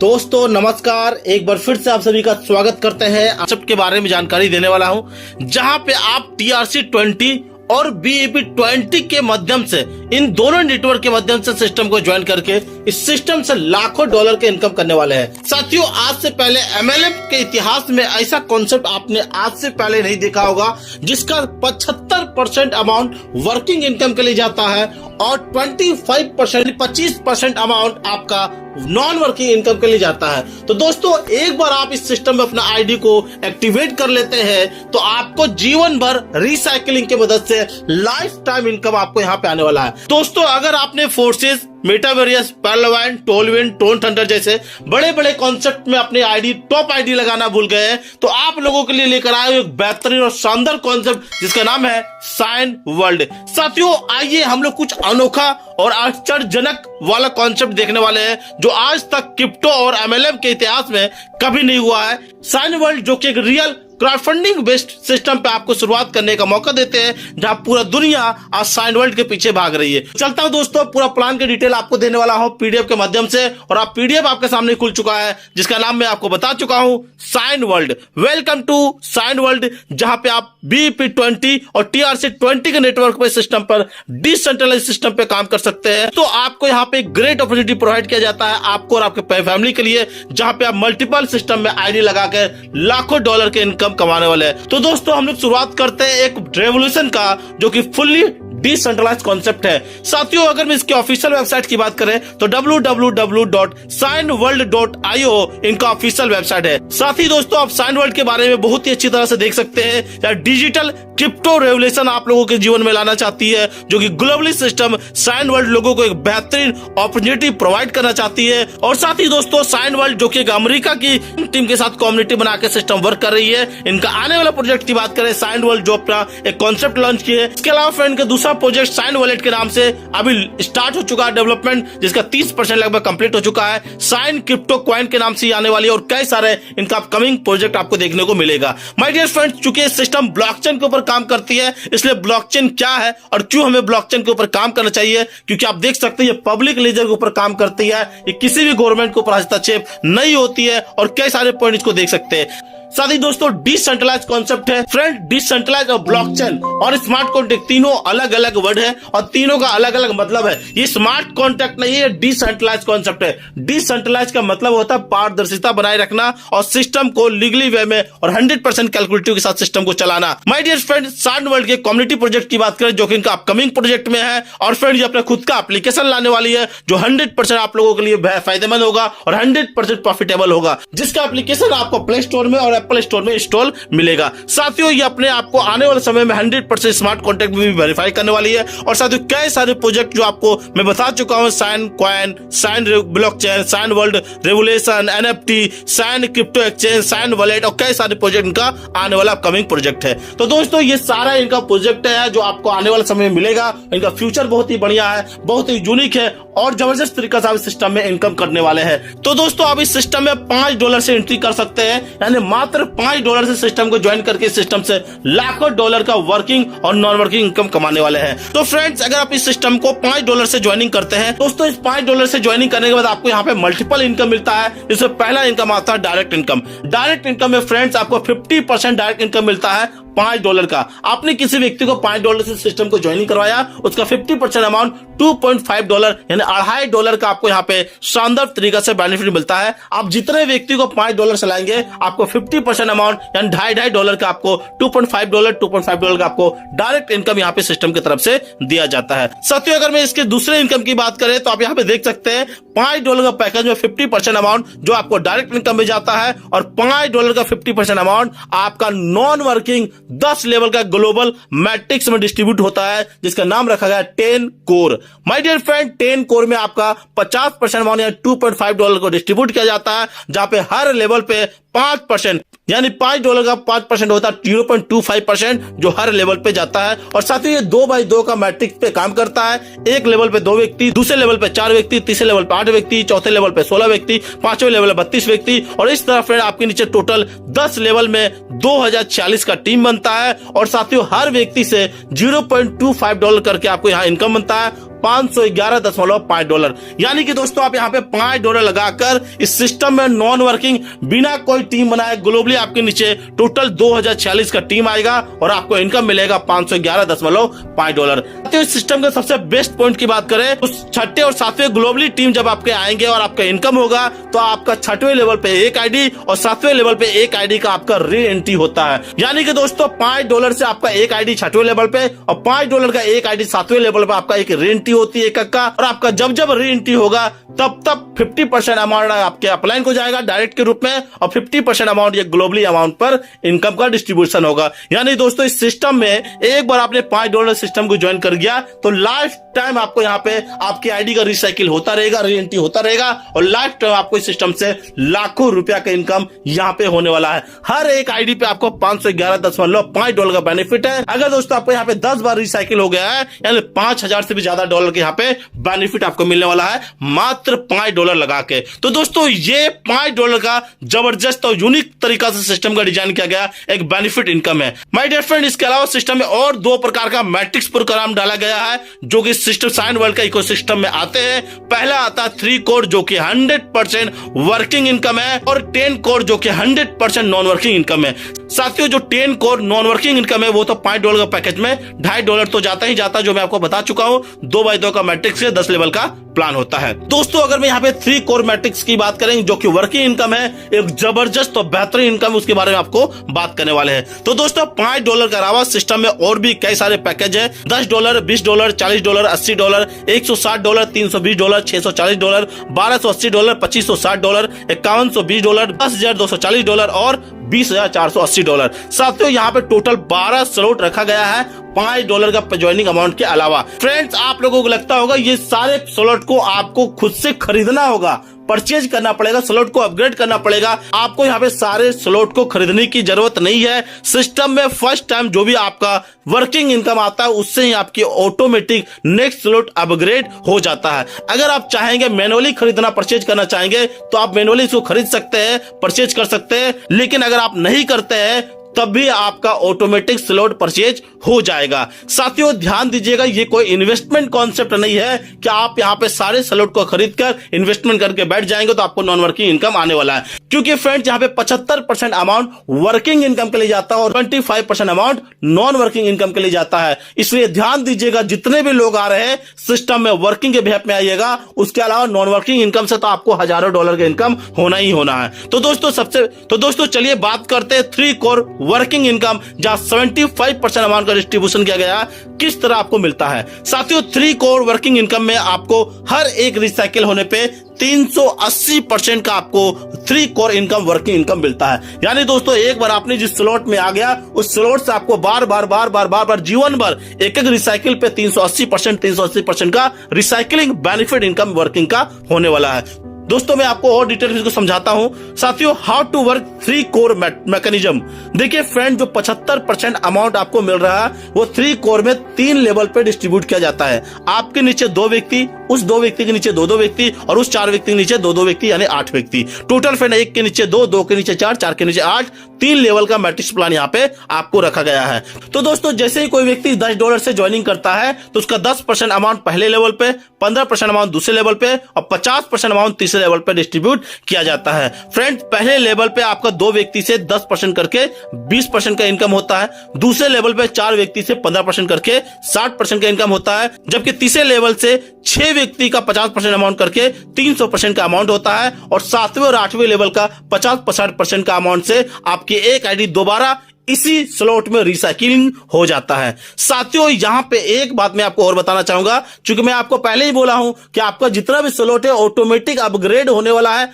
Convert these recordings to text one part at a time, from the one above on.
दोस्तों नमस्कार, एक बार फिर से आप सभी का स्वागत करते हैं। कॉन्सेप्ट के बारे में जानकारी देने वाला हूं, जहां पे आप TRC20 और BEP20 के माध्यम से, इन दोनों नेटवर्क के माध्यम से सिस्टम को ज्वाइन करके इस सिस्टम से लाखों डॉलर के इनकम करने वाले हैं। साथियों, आज से पहले MLM के इतिहास में ऐसा कॉन्सेप्ट आपने आज से पहले नहीं देखा होगा, जिसका 75% अमाउंट वर्किंग इनकम के लिए जाता है और 25% अमाउंट आपका नॉन वर्किंग इनकम के लिए जाता है। तो दोस्तों, एक बार आप इस सिस्टम में अपना आईडी को एक्टिवेट कर लेते हैं तो आपको जीवन भर रिसाइकलिंग की मदद से लाइफ टाइम इनकम आपको यहाँ पे आने वाला है। दोस्तों, अगर आपने फोर्सेस, मेटावेरियस, पर्लवाइन, टोलविन, टोन थंडर जैसे बड़े बड़े कॉन्सेप्ट में अपने आईडी, टॉप आईडी लगाना भूल गए हैं, तो आप लोगों के लिए लेकर आए एक बेहतरीन और शानदार कॉन्सेप्ट जिसका नाम है साइन वर्ल्ड। साथियों, आइए हम लोग कुछ अनोखा और आश्चर्यजनक वाला कॉन्सेप्ट देखने वाले हैं जो आज तक क्रिप्टो और MLM के इतिहास में कभी नहीं हुआ है। साइन वर्ल्ड, जो कि एक रियल क्राउडफंडिंग बेस्ड सिस्टम पे आपको शुरुआत करने का मौका देते हैं, जहां पूरा दुनिया आज साइन वर्ल्ड के पीछे भाग रही है। चलता हूं दोस्तों, पूरा प्लान की डिटेल आपको देने वाला हूं PDF के माध्यम से, और आप PDF आपके सामने खुल चुका है, जिसका नाम मैं आपको बता चुका हूं, Sign World. Welcome to Sign World, जहां पे आप BEP20 और TRC20 के नेटवर्क पे सिस्टम पर, डिसेंट्रलाइज सिस्टम पे काम कर सकते हैं। तो आपको यहाँ पे ग्रेट अपॉर्चुनिटी प्रोवाइड किया जाता है आपको और आपके फैमिली के लिए, जहां पे आप मल्टीपल सिस्टम में आईडी लगाकर लाखों डॉलर के इनकम कमाने वाले हैं। तो दोस्तों, हम लोग शुरुआत करते हैं एक रेवोल्यूशन का, जो कि फुल्ली डिसेंट्रलाइज्ड कॉन्सेप्ट है। साथियों, अगर मैं इसकी ऑफिशियल वेबसाइट की बात करें तो www.signworld.io इनका ऑफिशियल वेबसाइट है। साथ ही दोस्तों, आप साइन वर्ल्ड के बारे में बहुत ही अच्छी तरह से देख सकते हैं। डिजिटल क्रिप्टो रेवोल्यूशन आप लोगों के जीवन में लाना चाहती है, जो कि ग्लोबली सिस्टम साइन वर्ल्ड लोगों को एक बेहतरीन अपॉर्चुनिटी प्रोवाइड करना चाहती है। और साथ ही दोस्तों, साइन वर्ल्ड, जो कि एक अमेरिका की टीम के साथ कम्युनिटी बना के सिस्टम वर्क कर रही है। इनका आने वाला प्रोजेक्ट की बात करें, साइन वर्ल्ड जो अपना एक कॉन्सेप्ट लॉन्च किए। इसके अलावा फ्रेंड का दूसरा प्रोजेक्ट साइन वॉलेट के नाम से अभी स्टार्ट हो चुका है डेवलपमेंट, जिसका 30% लगभग कंप्लीट हो चुका है। साइन क्रिप्टो कॉइन के नाम से आने वाली है, और कई सारे इनका अपकमिंग प्रोजेक्ट आपको देखने को मिलेगा। माय डियर फ्रेंड्स, चूंकि सिस्टम ब्लॉकचेन के ऊपर काम करती है, इसलिए ब्लॉकचेन क्या है और क्यों हमें ब्लॉकचेन के ऊपर काम करना चाहिए, क्योंकि आप देख सकते हैं ये पब्लिक लेजर के ऊपर काम करती है, ये किसी भी गवर्नमेंट के ऊपर हस्तक्षेप नहीं होती है, और कई सारे पॉइंट इसको देख सकते हैं। साथ ही दोस्तों, डिसेंट्रलाइज कॉन्सेप्ट है फ्रेंड। डिसेंट्रलाइज और ब्लॉकचेन और स्मार्ट कॉन्ट्रैक्ट तीनों अलग अलग वर्ड है और तीनों का अलग अलग मतलब है। ये स्मार्ट कॉन्ट्रैक्ट नहीं है, डिसेंट्रलाइज कॉन्सेप्ट है। डिसेंट्रलाइज का मतलब होता है पारदर्शिता बनाए रखना और सिस्टम को लीगली वे में और 100% कैलकुलेटिव के साथ सिस्टम को चलाना। My dear friend, Sign World के कम्युनिटी प्रोजेक्ट की बात करें, जो कि इनका अपकमिंग प्रोजेक्ट में है, और फ्रेंड ये अपना खुद का एप्लीकेशन लाने वाली है, जो 100% आप लोगों के लिए फायदेमंद होगा और 100% प्रॉफिटेबल होगा, जिसका एप्लीकेशन आपको प्ले स्टोर में और एप्पल स्टोर में इंस्टॉल मिलेगा। साथियों, ये अपने आपको आने वाले समय में 100% स्मार्ट कॉन्ट्रैक्ट में भी वेरीफाई करने वाली है। और साथियों, कई सारे प्रोजेक्ट जो आपको मैं बता चुका हूं, Sign coin, Sign blockchain, Sign World revolution, NFT, Sign crypto exchange, Sign wallet, और कई सारे प्रोजेक्ट इनका आने वाला अपकमिंग प्रोजेक्ट है। तो दोस्तों, ये सारा इनका प्रोजेक्ट है जो आपको आने वाले समय में मिलेगा। इनका फ्यूचर बहुत ही बढ़िया है, बहुत ही यूनिक है, और जबरदस्त तरीके से आप इस सिस्टम में इनकम करने वाले हैं। तो दोस्तों, आप इस सिस्टम में $5 से एंट्री कर सकते हैं, यानी मात्र $5 से सिस्टम को ज्वाइन करके सिस्टम से लाखों डॉलर का वर्किंग और नॉन वर्किंग इनकम कमाने वाले हैं। तो फ्रेंड्स, अगर आप इस सिस्टम को $5 से ज्वाइनिंग करते हैं, दोस्तों इस $5 से ज्वाइनिंग करने के बाद आपको यहाँ पे मल्टीपल इनकम मिलता है। जिसमें पहला इनकम आता है डायरेक्ट इनकम। डायरेक्ट इनकम में फ्रेंड्स आपको 50% डायरेक्ट इनकम मिलता है $5 का। आपने किसी व्यक्ति को $5 से सिस्टम को ज्वाइनिंग करवाया, उसका 50% अमाउंट $2.5 यानी $2.5 का आपको यहाँ पे शानदार तरीका से बेनिफिट मिलता है। आप जितने व्यक्ति को $5 से लाएंगे, आपको 50% अमाउंट यानी $2.5 का आपको $2.5 का आपको डायरेक्ट इनकम यहाँ पे सिस्टम की तरफ से दिया जाता है। साथियों, अगर मैं इसके दूसरे इनकम की बात करें तो आप यहाँ पे देख सकते हैं $5 का पैकेज में 50% अमाउंट जो आपको डायरेक्ट इनकम में जाता है, और $5 का 50% अमाउंट आपका नॉन वर्किंग 10 लेवल का ग्लोबल मैट्रिक्स में डिस्ट्रीब्यूट होता है, जिसका नाम रखा गया 10 core. My dear friend, 10 core में आपका 50% अमाउंट यानी $2.5 को डिस्ट्रीब्यूट किया जाता है, जहां पे हर लेवल पे 5% यानी $5 का 5% होता है 0.25% जो हर लेवल पे जाता है। और साथ ही ये 2x2 का मैट्रिक्स पे काम करता है। एक लेवल पे 2 व्यक्ति, दूसरे लेवल पे 4 व्यक्ति, तीसरे लेवल पे 8 व्यक्ति, चौथे लेवल पे 16 व्यक्ति, पांचवें लेवल पे 32 व्यक्ति, और इस तरह फ्रेंड आपके नीचे टोटल 10 लेवल में 2046 का टीम बनता है। और साथियों, हर व्यक्ति से $0.25 करके आपको यहाँ इनकम बनता है। $511.5। यानी कि दोस्तों आप यहाँ पे $5 लगाकर इस सिस्टम में नॉन वर्किंग बिना कोई टीम बनाए ग्लोबली आपके नीचे टोटल 2046 का टीम आएगा और आपको इनकम मिलेगा $511.5। इस सिस्टम के सबसे बेस्ट पॉइंट की बात करें, उस छठे और सातवें ग्लोबली टीम जब आपके आएंगे और आपका इनकम होगा तो आपका छठवें लेवल पे एक आईडी और सातवें लेवल पे एक आईडी का आपका री एंट्री होता है। यानी कि दोस्तों $5 से आपका एक आईडी छठवें लेवल पे और $5 का एक आईडी सातवें लेवल पे आपका एक री एंट्री होती है एक का, और आपका जब जब री एंट्री होगा तब 50% अमाउंट आपके अपलाइन को जाएगा डायरेक्ट के रूप में और 50% अमाउंट ये ग्लोबली अमाउंट पर इनकम का डिस्ट्रीब्यूशन होगा। यानी दोस्तों इस सिस्टम में एक बार आपने $5 सिस्टम को ज्वाइन कर गया तो लाइफ टाइम आपको यहाँ पे आपकी आईडी का रिसाइकिल होता रहेगा, री एंट्री होता रहेगा और लाइफ टाइम आपको इस सिस्टम से लाखों रुपया का इनकम यहाँ पे होने वाला है। हर एक आईडी पे आपको $511.5 का बेनिफिट है। अगर दोस्तों आपको यहाँ पे 10 बार रिसाइकिल हो गया है यानी 5000 से भी ज्यादा डॉलर के यहाँ पे बेनिफिट आपको मिलने वाला है मात्र $5 लगा के। तो दोस्तों ये $5 का जबरदस्त और यूनिक तरीका से सिस्टम का डिजाइन किया गया एक बेनिफिट इनकम है। माय डियर फ्रेंड, इसके अलावा सिस्टम में और 2 प्रकार का मैट्रिक्स प्रोग्राम डाला गया है जो कि सिस्टम साइन वर्ल्ड का इकोसिस्टम में आते हैं। पहला आता है 3 कोर जो कि 100% वर्किंग इनकम है और 10 कोर जो कि 100% नॉन वर्किंग इनकम है। साथियों जो 10 कोर नॉन वर्किंग इनकम है वो तो $5 का पैकेज में $2.5 तो जाता ही जाता, जो मैं आपको बता चुका हूं 2x2 का मैट्रिक्स से 10 लेवल का प्लान होता है। दोस्तों अगर मैं यहाँ पे 3 कोर मैट्रिक्स की बात करें जो कि वर्किंग इनकम है, एक जबरदस्त और बेहतरीन इनकम, उसके बारे में आपको बात करने वाले हैं। तो दोस्तों $5 के अलावा सिस्टम में और भी कई सारे पैकेज है। $10, $20, $40, $80, $160, $320, $640, $1280, $2560, $5120, $10,240 और $20,480। साथियों यहाँ पे टोटल 12 स्लॉट रखा गया है $5 का ज्वाइनिंग अमाउंट के अलावा। फ्रेंड्स आप लोगों को लगता होगा ये सारे स्लॉट को आपको खुद से खरीदना होगा, परचेज करना पड़ेगा, स्लॉट को अपग्रेड करना पड़ेगा। आपको यहाँ पे सारे स्लॉट को खरीदने की जरूरत नहीं है। सिस्टम में फर्स्ट टाइम जो भी आपका वर्किंग इनकम आता है उससे ही आपकी ऑटोमेटिक नेक्स्ट स्लॉट अपग्रेड हो जाता है। अगर आप चाहेंगे मैनुअली खरीदना, परचेज करना चाहेंगे तो आप मैनुअली इसको खरीद सकते हैं, परचेज कर सकते हैं। लेकिन अगर आप नहीं करते हैं तब भी आपका ऑटोमेटिक स्लॉट परचेज हो जाएगा। साथियों ध्यान दीजिएगा, ये कोई इन्वेस्टमेंट कॉन्सेप्ट नहीं है कि आप यहाँ पे सारे स्लॉट को खरीद कर इन्वेस्टमेंट करके बैठ जाएंगे तो आपको नॉन वर्किंग इनकम आने वाला है। क्योंकि फ्रेंड्स यहाँ पे 75% अमाउंट वर्किंग इनकम के लिए जाता है और 25% अमाउंट नॉन वर्किंग इनकम के लिए जाता है। इसलिए ध्यान दीजिएगा, जितने भी लोग आ रहे हैं सिस्टम में वर्किंग के बेहद में आइएगा, उसके अलावा नॉन वर्किंग इनकम से तो आपको हजारों डॉलर का इनकम होना ही होना है। तो दोस्तों चलिए बात करते हैं 3 कोर वर्किंग इनकम जहां 75% अमाउंट का डिस्ट्रीब्यूशन किया गया किस तरह आपको मिलता है। साथियों 3 कोर वर्किंग इनकम में आपको हर एक रिसाइकिल होने पे 380% का आपको 3 कोर इनकम वर्किंग इनकम मिलता है। यानी दोस्तों एक बार आपने जिस स्लॉट में आ गया उस स्लॉट से आपको बार बार जीवन भर एक रिसाइकिल पे 380% का रिसाइकिलिंग बेनिफिट इनकम वर्किंग का होने वाला है। दोस्तों मैं आपको और डिटेल इसको समझाता हूं। साथियों how to work 3 core mechanism. देखिए फ्रेंड, जो 75% अमाउंट आपको मिल रहा है वो 3 कोर में 3 लेवल पे डिस्ट्रीब्यूट किया जाता है। आपके नीचे 2 व्यक्ति, उस 2 व्यक्ति के नीचे 2 व्यक्ति और उस 4 व्यक्ति के नीचे 2 व्यक्ति यानी 8 व्यक्ति। टोटल फ्रेंड 1 के नीचे 2, 2 के नीचे 4, 4 के नीचे 8, 3 लेवल का मैट्रिक्स प्लान यहाँ पे आपको रखा गया है। तो दोस्तों जैसे ही कोई व्यक्ति $10 से ज्वाइनिंग करता है तो उसका 10% अमाउंट पहले लेवल पे, 15% अमाउंट दूसरे लेवल पे और 50% अमाउंट तीसरे लेवल पे डिस्ट्रीब्यूट किया जाता है। फ्रेंड्स पहले लेवल पे आपका 2 व्यक्ति से 10% करके 20% का इनकम होता है। दूसरे लेवल पे 4 व्यक्ति से 15% करके 60% का इनकम होता है। जबकि तीसरे लेवल से 6 व्यक्ति का 50% अमाउंट करके 300% का अमाउंट होता है और 7वें और 8वें लेवल का 50% का अमाउंट से आपकी एक आईडी दोबारा इसी स्लॉट में रिसाइकिलिंग हो जाता है। साथियों यहाँ पे एक बात मैं आपको और बताना चाहूंगा, क्योंकि मैं आपको पहले ही बोला हूं कि आपका जितना भी स्लॉट है ऑटोमेटिक अपग्रेड होने वाला है।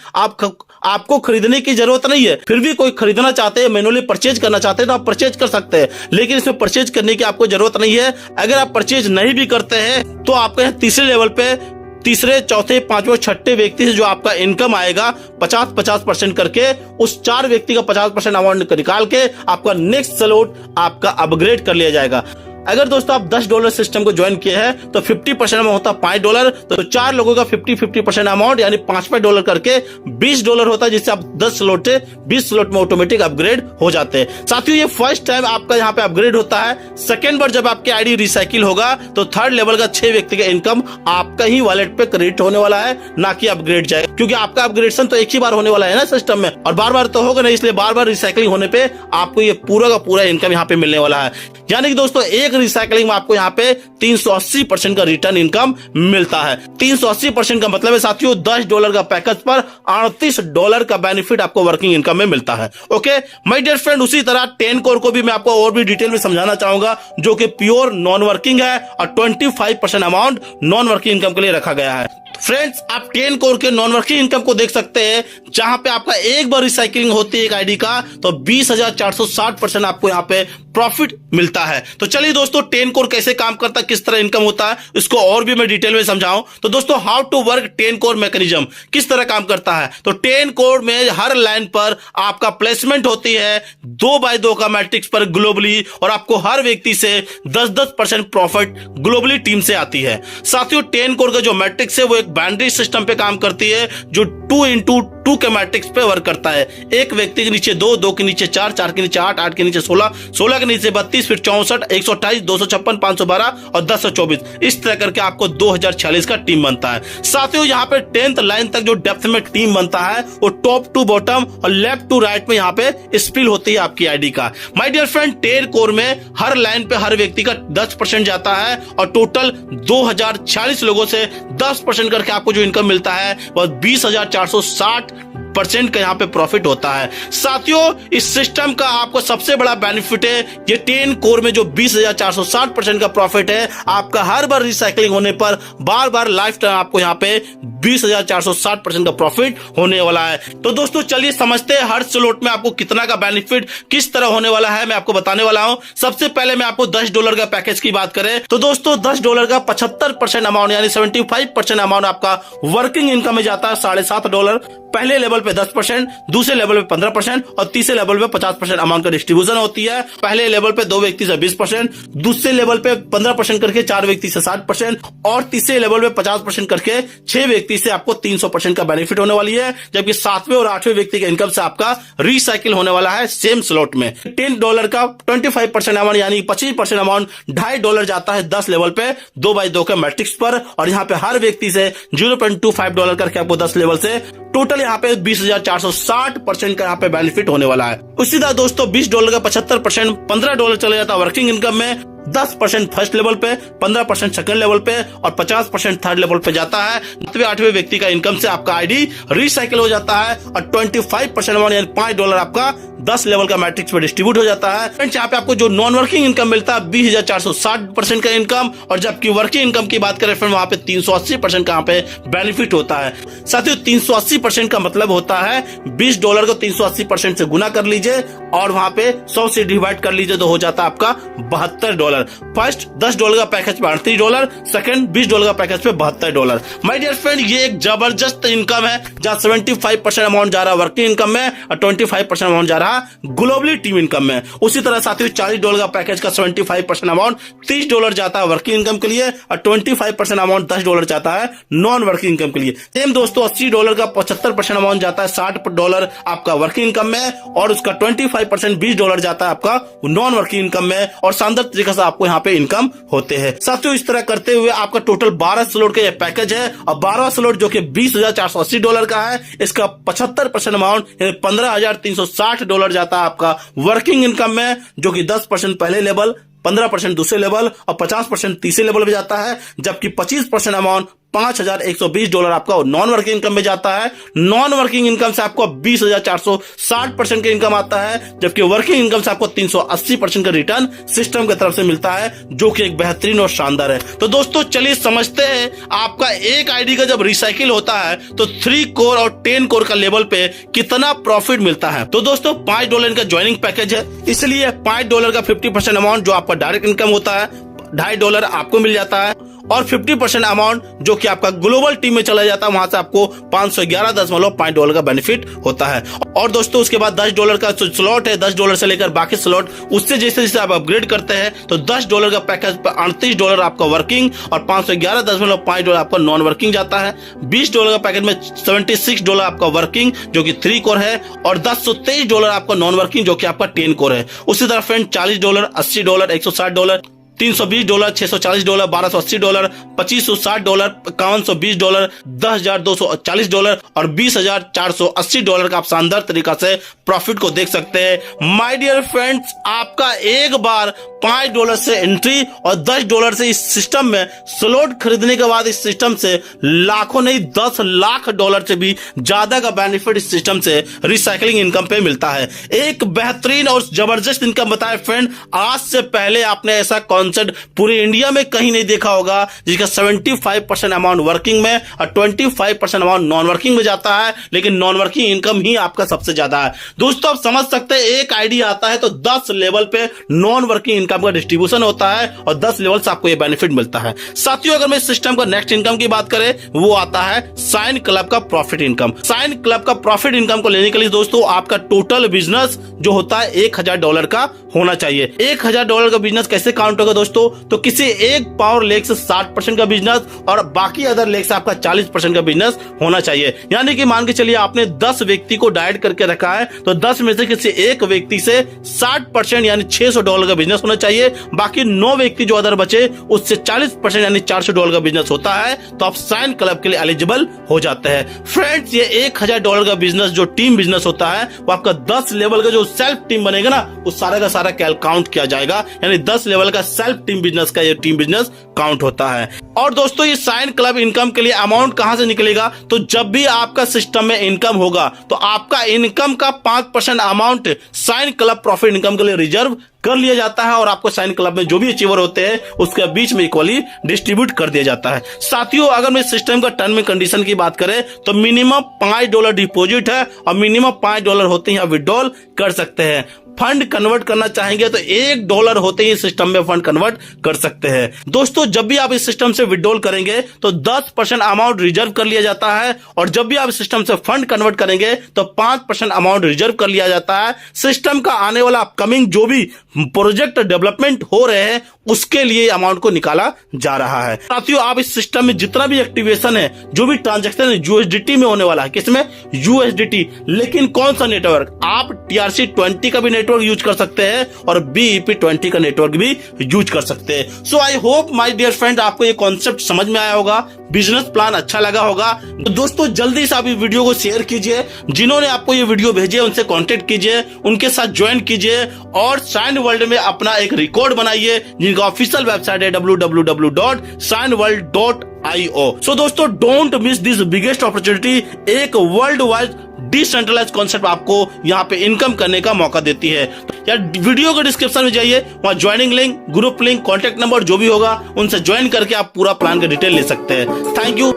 आपको खरीदने की जरूरत नहीं है। फिर भी कोई खरीदना चाहते हैं, मैनुअली परचेज करना चाहते हैं तो आप परचेज कर सकते हैं, लेकिन इसमें परचेज करने की आपको जरूरत नहीं है। अगर आप परचेज नहीं भी करते हैं तो आपके तीसरे लेवल पे तीसरे, चौथे, 5वें, 6ठे व्यक्ति से जो आपका इनकम आएगा 50% करके उस 4 व्यक्ति का 50% अमाउंट निकाल के आपका नेक्स्ट स्लॉट आपका अपग्रेड कर लिया जाएगा। अगर दोस्तों आप $10 सिस्टम को ज्वाइन किए हैं तो 50% में होता है $5, तो 4 लोगों का 50-50% अमाउंट यानी $5 करके $20 होता है, जिससे आप 10 स्लॉट से 20 स्लॉट में ऑटोमेटिक अपग्रेड हो जाते हैं। साथियों ये फर्स्ट टाइम आपका यहाँ पे अपग्रेड होता है। सेकेंड बार जब आपकी आईडी रिसाइकिल होगा तो थर्ड लेवल का 6 व्यक्ति का इनकम आपका ही वॉलेट पे क्रेडिट होने वाला है, ना कि अपग्रेड जाए, क्योंकि आपका अपग्रेडेशन तो एक ही बार होने वाला है ना सिस्टम में, और बार बार तो होगा नहीं, इसलिए बार बार रिसाइकलिंग होने पे आपको ये पूरा का पूरा इनकम यहाँ पे मिलने वाला है। यानी कि दोस्तों एक रिसाइकलिंग में आपको यहाँ पे 380% का रिटर्न इनकम मिलता है। 380% का मतलब है साथियों $10 का पैकेज पर $38 का बेनिफिट आपको वर्किंग इनकम में मिलता है। ओके माय डियर फ्रेंड, उसी तरह 10 कोर को भी मैं आपको और भी डिटेल में समझाना चाहूंगा, जो कि प्योर नॉन वर्किंग है और 25% अमाउंट नॉन वर्किंग इनकम के लिए रखा गया है। फ्रेंड्स आप 10 कोर के नॉन वर्किंग इनकम को देख सकते हैं, जहां पे आपका एक बार रिसाइकलिंग होती है एक आईडी का तो 20,460% आपको यहाँ पे प्रॉफिट मिलता है। तो चलिए दोस्तों 10 कोर कैसे काम करता है, किस तरह इनकम होता है, इसको और भी मैं डिटेल में समझाऊं। तो दोस्तों how to work 10 core mechanism किस तरह काम करता है, तो 10 कोर में हर लाइन पर आपका प्लेसमेंट होती है 2x2 का मैट्रिक्स पर ग्लोबली, और आपको हर व्यक्ति से 10% प्रॉफिट ग्लोबली टीम से आती है। साथियों 10 कोर का जो मैट्रिक्स है वो एक बाइनरी सिस्टम पे काम करती है, जो 2x2 के मैट्रिक्स पे वर्क करता है। एक व्यक्ति के नीचे 2, 2 के नीचे 4, 4 के नीचे 8, 8 के नीचे 16, 16 के नीचे 32, फिर 64, 128, 256, 512 और 1024, इस तरह करके आपको 2046 का टीम बनता है। साथियों यहाँ पे 10th लाइन तक जो डेप्थ में टीम बनता है वो टॉप टू बॉटम और लेफ्ट टू राइट में यहाँ पे स्पिल होती है आपकी आईडी का। माय डियर फ्रेंड 10 कोर में हर लाइन पे हर व्यक्ति का 10% जाता है, और टोटल 2046 लोगों से 10% करके आपको जो इनकम मिलता है वह 20,460% का यहाँ पे प्रॉफिट होता है। साथियों इस सिस्टम का आपको सबसे बड़ा बेनिफिट है, ये 10 कोर में जो 20,460% का प्रॉफिट है, आपका हर बार रिसाइकलिंग होने पर बार बार लाइफ टाइम आपको यहाँ पे 20,460% का प्रॉफिट होने वाला है। तो दोस्तों चलिए समझते हैं हर स्लॉट में आपको कितना का बेनिफिट किस तरह होने वाला है, मैं आपको बताने वाला हूं। सबसे पहले मैं आपको $10 का पैकेज की बात करें तो दोस्तों $10 का 75% अमाउंट यानी 75% अमाउंट आपका वर्किंग इनकम में जाता है $7.5। पहले लेवल पे 10%, दूसरे लेवल पे 15% और तीसरे लेवल पे 50% अमाउंट का डिस्ट्रीब्यूशन होती है। पहले लेवल पे 2 व्यक्ति से 20%, दूसरे लेवल पे 15% करके 4 व्यक्ति से 60% और तीसरे लेवल पे 50% करके 6 व्यक्ति से आपको 300% का बेनिफिट होने वाली है, जबकि 7वें और 8वें व्यक्ति के इनकम से आपका रिसाइकिल होने वाला है सेम स्लॉट में। $10 का 25% अमाउंट यानी 25% अमाउंट $2.5 जाता है 10 लेवल पे 2x2 के मैट्रिक्स पर, और यहाँ पे हर व्यक्ति से $0.25 करके आपको 10 लेवल से टोटल यहाँ पे 20,460% का यहाँ पे बेनिफिट होने वाला है। उसी तरह दोस्तों $20 का 75% $15 चले जाता है वर्किंग इनकम में, 10% फर्स्ट लेवल पे, 15% सेकंड लेवल पे और 50% थर्ड लेवल पे जाता है। 8वें व्यक्ति का इनकम से आपका आईडी रिसाइकिल हो जाता है, और 25% अमाउंट यानी $5 आपका 10 लेवल का मैट्रिक्स पे डिस्ट्रीब्यूट हो जाता है। फ्रेंड्स यहाँ पे आपको जो नॉन वर्किंग इनकम मिलता है 20,460% का इनकम, और जबकि वर्किंग इनकम की बात करें फ्रेंड वहां पे 380% का यहाँ पे बेनिफिट होता है। साथियों 380% का मतलब होता है $20 को 380% से गुना कर लीजिए और वहां पे 100 से डिवाइड कर लीजिए तो हो जाता है आपका $72। फर्स्ट $10 का पैकेज पे $38, सेकंड $20 का पैकेज पे $72। माय डियर फ्रेंड ये एक जबरदस्त इनकम है, जहां 75% अमाउंट जा रहा है वर्किंग इनकम में और 25% अमाउंट जा रहा है ग्लोबली टीम इनकम में। उसी तरह साथियों $40 का पैकेज का 75% अमाउंट $30 जाता है वर्किंग इनकम के लिए, और 25% अमाउंट $10 जाता है नॉन वर्किंग इनकम के लिए। सेम दोस्तों $80 का 75% अमाउंट जाता है $60 आपका वर्किंग इनकम में, और उसका 25% $20 जाता है आपका नॉन वर्किंग इनकम में, और शानदार तरीके से आपको यहाँ पे इनकम होते हैं। साथियों इस तरह करते हुए आपका टोटल 12 स्लॉट का ये पैकेज है, और 12 स्लॉट जो कि $20,480 का है, इसका 75% अमाउंट यानी $15,360 जाता है आपका वर्किंग इनकम में, जो कि 10% पहले लेवल, 15% दूसरे लेवल और 50% तीसरे लेवल पे जाता है, जबकि 25% अमाउंट $5,120 आपका नॉन वर्किंग इनकम में जाता है। नॉन वर्किंग इनकम से आपको 20,460% का इनकम आता है, जबकि वर्किंग इनकम से आपको 380% का रिटर्न सिस्टम की तरफ से मिलता है, जो कि एक बेहतरीन और शानदार है। तो दोस्तों चलिए समझते हैं आपका एक आईडी का जब रिसाइकिल होता है तो 3 कोर और 10 कोर का लेवल पे कितना प्रॉफिट मिलता है। तो दोस्तों $5 का ज्वाइनिंग पैकेज है, इसलिए $5 का 50% अमाउंट जो आपका डायरेक्ट इनकम होता है $2.5 आपको मिल जाता है, और 50% अमाउंट जो कि आपका ग्लोबल टीम में चला जाता है, वहां से आपको $511.5 का बेनिफिट होता है। और दोस्तों उसके बाद $10 का स्लॉट है, $10 से लेकर बाकी स्लॉट, उससे जैसे जैसे आप अपग्रेड करते हैं तो $10 का पैकेज पर $38 आपका वर्किंग और $511.5 आपका नॉन वर्किंग जाता है। $20 का पैकेज में $76 आपका वर्किंग जो कि 3 कोर है और $123 आपका नॉन वर्किंग जो कि आपका 10 कोर है। उसी तरह फ्रेंड $40, $80, $160, $320, $640, $1280, $2560, $5120, $10,240 और $20,480 का आप शानदार तरीका से प्रॉफिट को देख सकते हैं। माय डियर फ्रेंड्स, आपका एक बार $5 से एंट्री और $10 से इस सिस्टम में स्लॉट खरीदने के बाद इस सिस्टम से लाखों नहीं $10 लाख से भी ज्यादा का बेनिफिट इस सिस्टम से रिसाइकलिंग इनकम पे मिलता है। एक बेहतरीन और जबरदस्त इनकम बताए फ्रेंड, आज से पहले आपने ऐसा कॉन्सेप्ट पूरे इंडिया में कहीं नहीं देखा होगा जिसका 75% अमाउंट वर्किंग में और 25% अमाउंट नॉन वर्किंग में जाता है, लेकिन नॉन वर्किंग इनकम ही आपका सबसे ज्यादा है। दोस्तों आप समझ सकते हैं, एक आईडिया आता है तो 10 लेवल पे नॉन वर्किंग इनकम का डिस्ट्रीब्यूशन होता है और 10 लेवल से आपको ये बेनिफिट मिलता है। साथियों अगर मैं इस सिस्टम का नेक्स्ट इनकम की बात करें, वो आता है साइन क्लब का प्रॉफिट इनकम। साइन क्लब का प्रॉफिट इनकम को लेने के लिए दोस्तों आपका टोटल बिजनेस जो होता है $1000 का होना चाहिए। $1000 का बिजनेस कैसे काउंट होगा दोस्तों, तो किसी एक पावर लेग से 60% का बिजनेस और बाकी अदर लेग से आपका 40% का बिजनेस होना चाहिए। यानी कि मान के चलिए आपने 10 व्यक्ति को डाइट करके रखा है तो 10 में से किसी एक व्यक्ति से 60% यानी $600 का बिजनेस होना चाहिए। बाकी 9 व्यक्ति जो अदर बचे उससे 40% यानी $400 का बिजनेस होता है, तो आप साइन क्लब के लिए एलिजिबल हो जाते हैं। फ्रेंड्स ये $1000 का बिजनेस जो टीम बिजनेस होता है वो आपका 10 लेवल का जो सेल्फ टीम बनेगा ना, उस सारा का सारा काउंट किया जाएगा, यानी 10 लेवल का सेल्फ टीम बिजनेस का ये टीम बिजनेस काउंट होता है। और दोस्तों ये साइन क्लब इनकम के लिए अमाउंट कहां से निकलेगा, तो जब भी आपका सिस्टम में इनकम होगा तो आपका इनकम का 5% amount Sign club profit income के लिए रिजर्व कर लिया जाता है और आपको साइन क्लब में जो भी अचीवर होते हैं उसके बीच में इक्वली डिस्ट्रीब्यूट कर दिया जाता है। साथियों अगर मैं सिस्टम का टर्म एंड कंडीशन की बात करें तो मिनिमम $5 डिपॉजिट है और मिनिमम $5 होते ही आप विड्रॉल कर सकते हैं। फंड कन्वर्ट करना चाहेंगे तो $1 होते ही सिस्टम में फंड कन्वर्ट कर सकते हैं। दोस्तों जब भी आप इस सिस्टम से विड्रॉल करेंगे तो 10% अमाउंट रिजर्व कर लिया जाता है और जब भी आप इस सिस्टम से फंड कन्वर्ट करेंगे तो 5% अमाउंट रिजर्व कर लिया जाता है। सिस्टम का आने वाला अपकमिंग जो भी प्रोजेक्ट डेवलपमेंट हो रहे हैं उसके लिए अमाउंट को निकाला जा रहा है। साथियों आप इस सिस्टम में जितना भी एक्टिवेशन है, जो भी ट्रांजैक्शन है USDT में होने वाला है, किसमें USDT, लेकिन कौन सा नेटवर्क, आप TRC20 का भी नेटवर्क यूज कर सकते हैं और BEP20 का नेटवर्क भी यूज कर सकते हैं। So I hope my dear friend आपको ये कॉन्सेप्ट समझ में आया होगा, बिजनेस प्लान अच्छा लगा होगा। तो दोस्तों जल्दी से आप इस वीडियो को शेयर कीजिए, जिन्होंने आपको ये वीडियो भेजे उनसे कांटेक्ट कीजिए, उनके साथ ज्वाइन कीजिए और साइन वर्ल्ड में अपना एक रिकॉर्ड बनाइए जिनका ऑफिशियल वेबसाइट है www.signworld.io। सो दोस्तों don't miss this biggest opportunity. एक वर्ल्ड वाइड डिसेंट्रलाइज कॉन्सेप्ट आपको यहाँ पे इनकम करने का मौका देती है। यार वीडियो के डिस्क्रिप्शन में जाइए, वहाँ joining link, group link, contact number जो भी होगा उनसे ज्वाइन करके आप पूरा प्लान का डिटेल ले सकते हैं। Thank you.